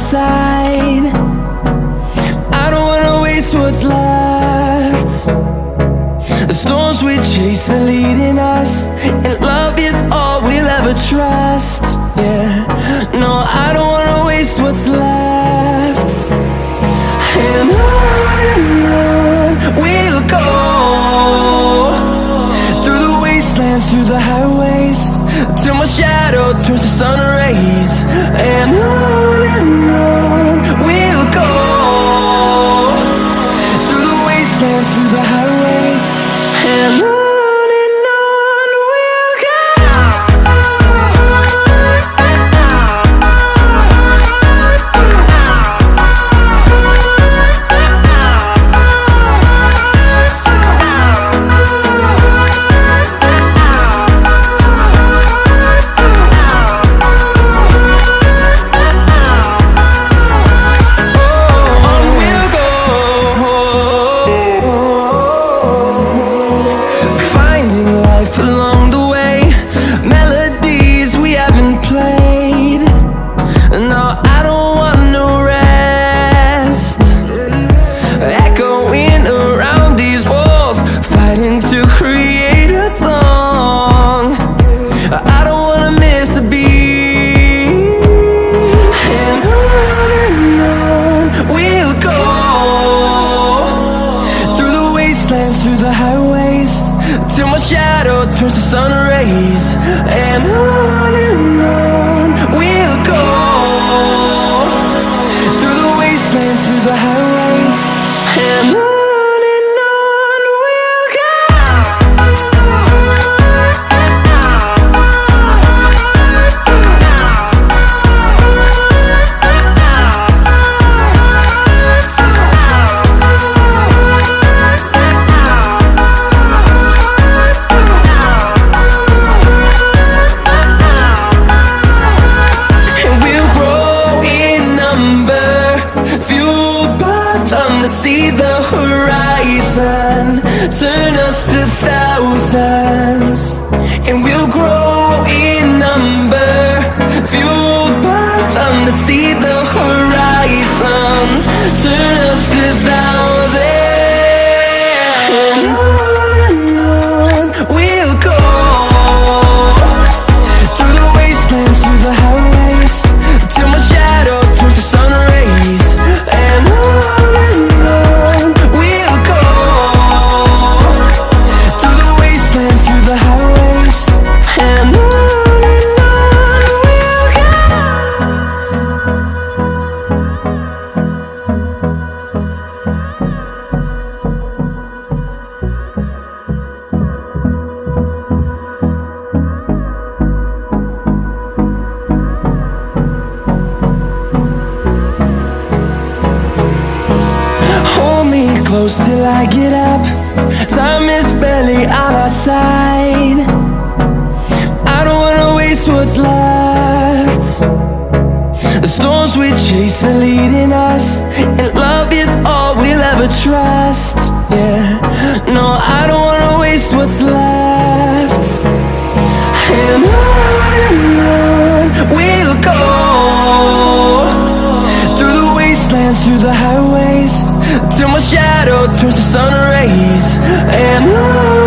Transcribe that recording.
side. I don't wanna waste what's left. The storms we chase are leading us, and love is all we'll ever trust. Yeah, no, I don't wanna waste what's left. And on we'll go, through the wastelands, through the highways, till my shadow turns to sun rays. And on we'll go, through the wastelands, through the highways, and on we'll go. Through the highways, till my shadow turns to sun rays. And on we'll go, through the wastelands, through the highways, and on we'll go. To see the horizon turn us to thousands, and we'll grow in number, fueled by them. To see the horizon turn us to thousands, and on we'll go, through the wastelands, through the highways, till my shadow turns to sun rays. And close till I get up. Time is barely on our side. I don't wanna waste what's left. The storms we chase are leading us, and love is all we'll ever trust. Yeah, no, I don't wanna waste what's left. And on we'll go, through the wastelands, through the highways, till my shadow turns to sun rays. And on